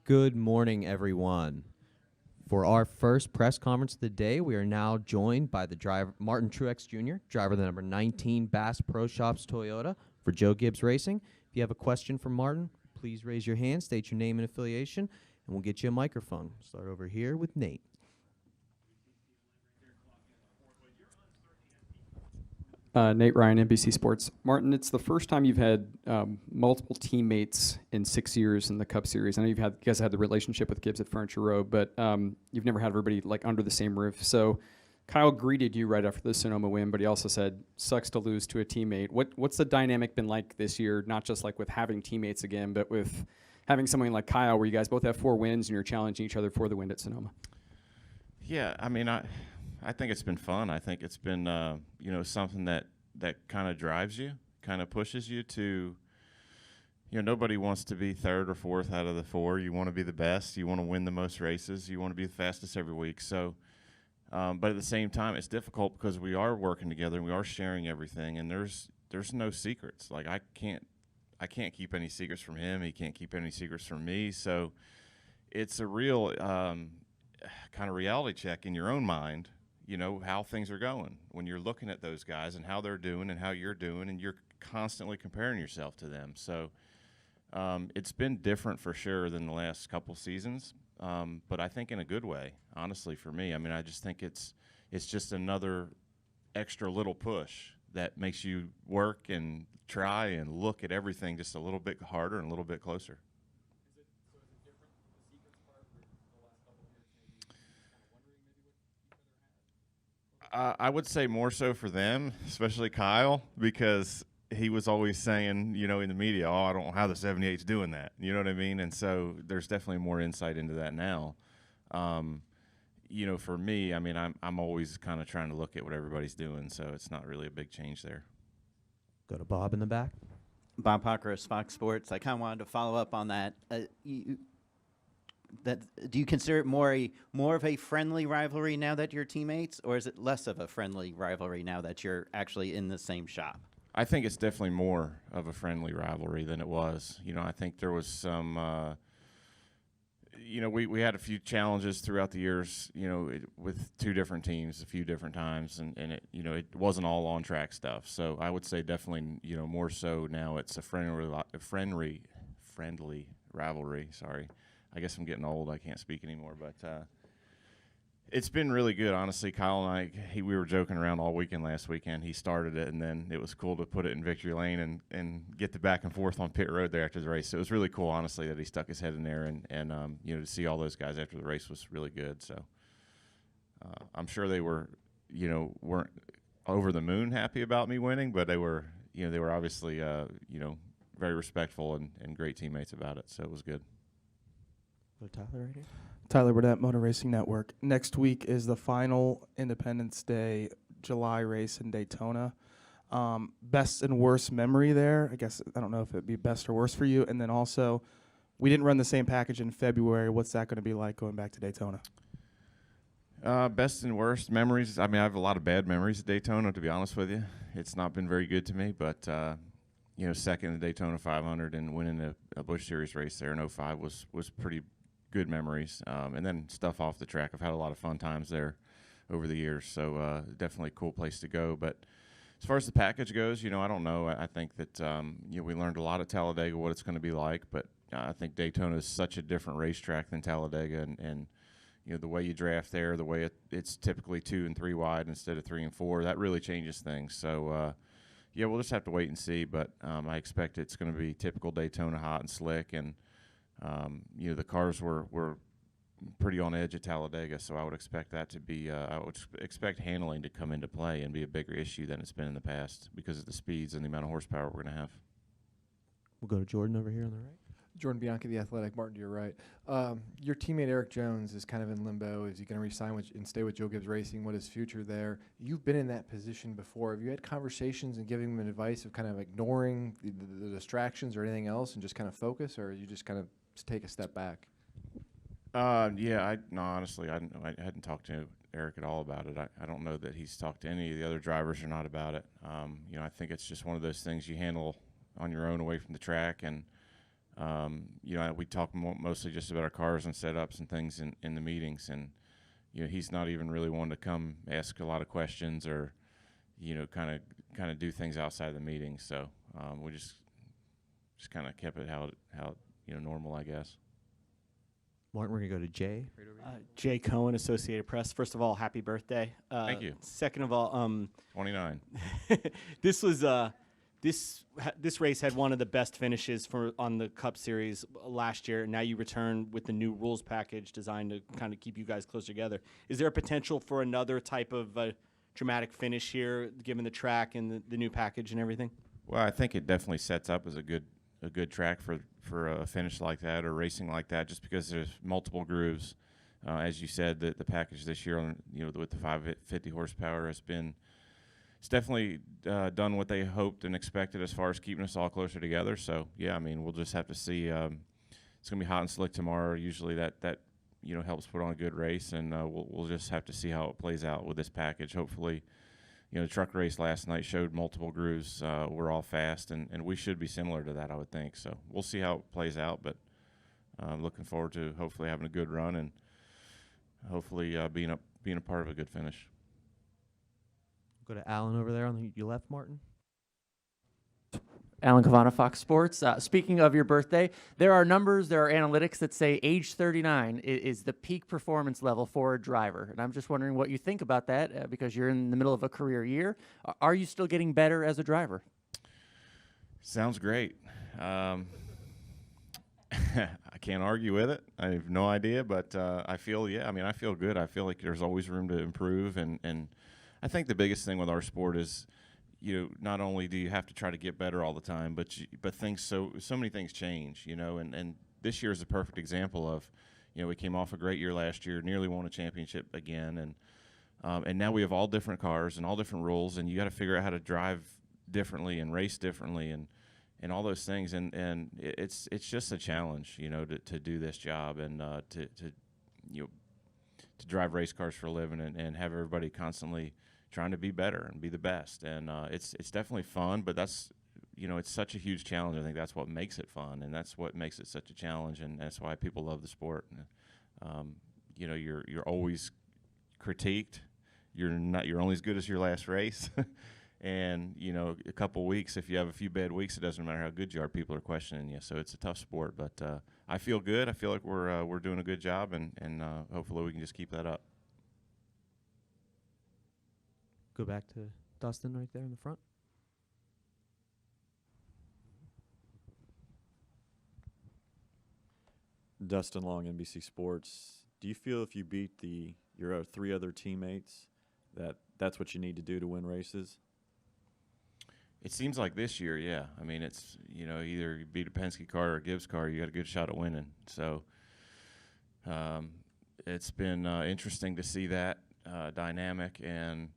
Good morning, everyone. For our first press conference of the day, we are now joined by the driver, Martin Truex Jr., driver of the number 19 Bass Pro Shops Toyota for Joe Gibbs Racing. If you have a question for Martin, please raise your hand, state your name and affiliation, and we'll get you a microphone. Start over here with Nate. Nate Ryan, NBC Sports. Martin, it's the first time you've had multiple teammates in 6 years in the Cup Series. I know you guys had the relationship with Gibbs at Furniture Row, but you've never had everybody like under the same roof. So Kyle greeted you right after the Sonoma win, but he also said, sucks to lose to a teammate. What's the dynamic been like this year, not just like with having teammates again, but with having someone like Kyle where you guys both have 4 wins and you're challenging each other for the win at Sonoma? Yeah, I mean, I think it's been fun. I think it's been, something that kind of drives you, kind of pushes you to, nobody wants to be third or fourth out of the 4. You want to be the best. You want to win the most races. You want to be the fastest every week. So, but at the same time, it's difficult because we are working together and we are sharing everything, and there's no secrets. Like I can't keep any secrets from him. He can't keep any secrets from me. So it's a real kind of reality check in your own mind, how things are going when you're looking at those guys and how they're doing and how you're doing, and you're constantly comparing yourself to them. So it's been different for sure than the last couple seasons, but I think in a good way, honestly, for me. I mean, I just think it's just another extra little push that makes you work and try and look at everything just a little bit harder and a little bit closer. I would say more so for them, especially Kyle, because he was always saying, in the media, oh, I don't know how the 78's doing that. You know what I mean? And so there's definitely more insight into that now. For me, I mean, I'm always kind of trying to look at what everybody's doing, so it's not really a big change there. Go to Bob in the back. Bob Pockros, Fox Sports. I kind of wanted to follow up on that. Do you consider it more of a friendly rivalry now that you're teammates, or is it less of a friendly rivalry now that you're actually in the same shop? I think it's definitely more of a friendly rivalry than it was. I think there was some, we had a few challenges throughout the years, with 2 different teams a few different times, and it, it wasn't all on track stuff. So I would say definitely, more so now it's a friendly rivalry. Sorry. I guess I'm getting old. I can't speak anymore, but it's been really good, honestly. Kyle and I, we were joking around all weekend last weekend. He started it, and then it was cool to put it in victory lane and get the back and forth on pit road there after the race. So it was really cool, honestly, that he stuck his head in there, and to see all those guys after the race was really good. So I'm sure they were, weren't over the moon happy about me winning, but they were obviously, very respectful and great teammates about it. So it was good. Tyler right here. Tyler Burnett, Motor Racing Network. Next week is the final Independence Day July race in Daytona. Best and worst memory there? I guess I don't know if it'd be best or worst for you. And then also, we didn't run the same package in February. What's that going to be like going back to Daytona? Best and worst memories. I mean, I have a lot of bad memories at Daytona, to be honest with you. It's not been very good to me, but second in the Daytona 500 and winning a Busch Series race there in 05 was pretty good memories, and then stuff off the track. I've had a lot of fun times there over the years, so definitely a cool place to go. But as far as the package goes, I don't know. I think that we learned a lot at Talladega what it's going to be like, but I think Daytona is such a different racetrack than Talladega, and the way you draft there, the way it's typically 2 and 3 wide instead of 3 and 4, that really changes things. So we'll just have to wait and see, but I expect it's going to be typical Daytona, hot and slick, and the cars were pretty on edge at Talladega, so I would expect that to be I would expect handling to come into play and be a bigger issue than it's been in the past because of the speeds and the amount of horsepower we're going to have. We'll go to Jordan over here on the right. Jordan Bianchi, The Athletic. Martin, to your right. Your teammate Eric Jones is kind of in limbo. Is he going to resign and stay with Joe Gibbs Racing? What is future there? You've been in that position before. Have you had conversations and giving him advice of kind of ignoring the distractions or anything else and just kind of focus, or you just kind of take a step back? Honestly, I hadn't talked to Eric at all about it. I don't know that he's talked to any of the other drivers or not about it. I think it's just one of those things you handle on your own away from the track, and You know, we talk mostly just about our cars and setups and things in the meetings, and you know, he's not even really one to come ask a lot of questions or, you know, kind of do things outside of the meeting. So we just kind of kept it how you know, normal, I guess. Martin, we're going to go to Jay. Right over here. Jay Cohen, Associated Press. First of all, happy birthday. Thank you. Second of all, 29. this was this race had one of the best finishes on the Cup Series last year. Now you return with the new rules package designed to kind of keep you guys closer together. Is there a potential for another type of dramatic finish here, given the track and the new package and everything? Well, I think it definitely sets up as a good track for a finish like that or racing like that, just because there's multiple grooves. As you said, the package this year, you know, with the 550 horsepower it's definitely done what they hoped and expected as far as keeping us all closer together. So yeah, I mean, we'll just have to see. It's gonna be hot and slick tomorrow. Usually that you know, helps put on a good race, and we'll just have to see how it plays out with this package. Hopefully, you know, the truck race last night showed multiple grooves. We're all fast, and we should be similar to that, I would think. So we'll see how it plays out, but looking forward to hopefully having a good run and hopefully being a part of a good finish. Go to Alan over there on your left, Martin. Alan Cavana, Fox Sports. Speaking of your birthday, there are analytics that say age 39 is the peak performance level for a driver. And I'm just wondering what you think about that because you're in the middle of a career year. Are you still getting better as a driver? Sounds great. I can't argue with it. I have no idea, but I feel good. I feel like there's always room to improve, and I think the biggest thing with our sport is, you know, not only do you have to try to get better all the time, but so many things change, you know, and this year is a perfect example of, you know, we came off a great year last year, nearly won a championship again, and now we have all different cars and all different rules, and you got to figure out how to drive differently and race differently and all those things, and it's just a challenge, you know, to do this job and to you know, to drive race cars for a living and have everybody constantly trying to be better and be the best. And it's definitely fun, but that's, you know, it's such a huge challenge. I think that's what makes it fun, and that's what makes it such a challenge, and that's why people love the sport. You know, you're always critiqued. You're only as good as your last race. And, you know, a couple weeks, if you have a few bad weeks, it doesn't matter how good you are, people are questioning you. So it's a tough sport, but I feel good. I feel like we're doing a good job, and hopefully we can just keep that up. Go back to Dustin right there in the front. Dustin Long, NBC Sports. Do you feel if you beat your three other teammates that's what you need to do to win races? It seems like this year, yeah. I mean, it's, you know, either you beat a Penske car or a Gibbs car, you got a good shot at winning. So it's been interesting to see that dynamic, and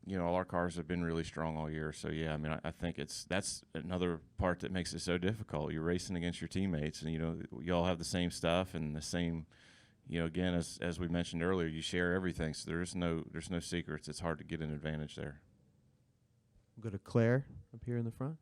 you know, all our cars have been really strong all year. So yeah, I mean, I think that's another part that makes it so difficult. You're racing against your teammates, and you know, you all have the same stuff and the same. You know, again, as we mentioned earlier, you share everything, so there's no secrets. It's hard to get an advantage there. We'll go to Claire up here in the front.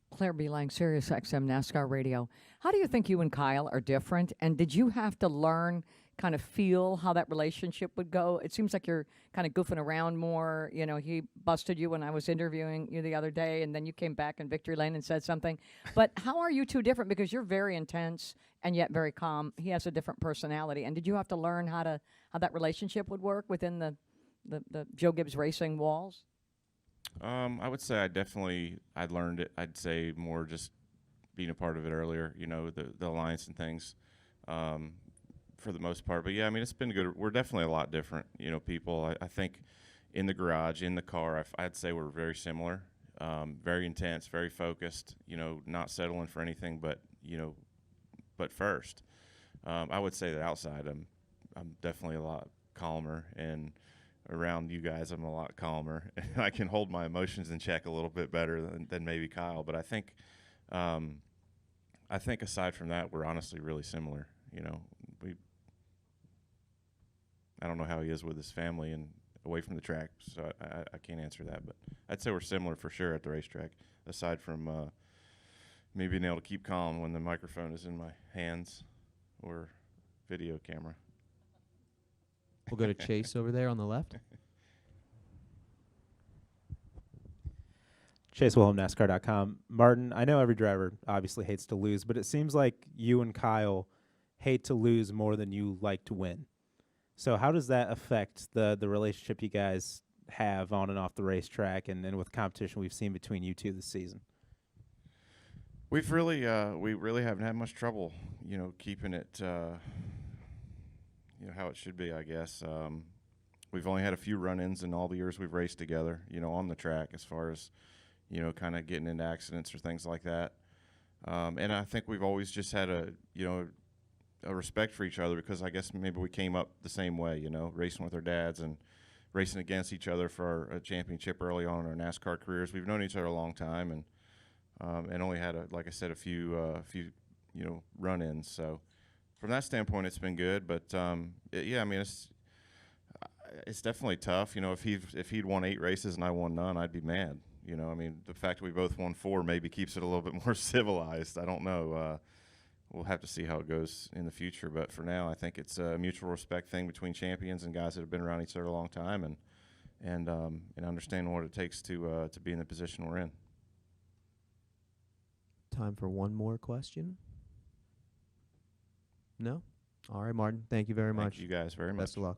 Claire B. Lang, Sirius XM NASCAR Radio. How do you think you and Kyle are different? And did you have to learn, kind of feel how that relationship would go? It seems like you're kind of goofing around more. You know, he busted you when I was interviewing you the other day, and then you came back in victory lane and said something. But how are you two different? Because you're very intense and yet very calm. He has a different personality. And did you have to learn how that relationship would work within the Joe Gibbs Racing walls? I would say I learned it. I'd say more just being a part of it earlier, you know, the alliance and things, for the most part. But yeah, I mean, it's been good. We're definitely a lot different, you know, people. I think in the garage, in the car, I'd say we're very similar, very intense, very focused, you know, not settling for anything but first. I would say that outside, I'm definitely a lot calmer, and around you guys, I'm a lot calmer. I can hold my emotions in check a little bit better than maybe Kyle. But I think aside from that, we're honestly really similar. You know, I don't know how he is with his family and away from the track, so I can't answer that. But I'd say we're similar for sure at the racetrack, aside from me being able to keep calm when the microphone is in my hands or video camera. We'll go to Chase over there on the left. Chase Wilhelm, NASCAR.com. Martin, I know every driver obviously hates to lose, but it seems like you and Kyle hate to lose more than you like to win. So how does that affect the relationship you guys have on and off the racetrack and with competition we've seen between you two this season? We've really, we really haven't had much trouble, keeping it, how it should be, I guess. We've only had a few run-ins in all the years we've raced together, on the track as far as, kind of getting into accidents or things like that. And I think we've always just had a respect for each other because I guess maybe we came up the same way, racing with our dads and racing against each other for a championship early on in our NASCAR careers. We've known each other a long time and only had, like I said, a few run-ins. So from that standpoint, it's been good. But it's definitely tough. If he'd won 8 races and I won none, I'd be mad. The fact that we both won 4 maybe keeps it a little bit more civilized. I don't know. We'll have to see how it goes in the future. But for now, I think it's a mutual respect thing between champions and guys that have been around each other a long time and understanding what it takes to be in the position we're in. Time for one more question. No? All right, Martin. Thank you very much. Thank you guys very much. Best of luck.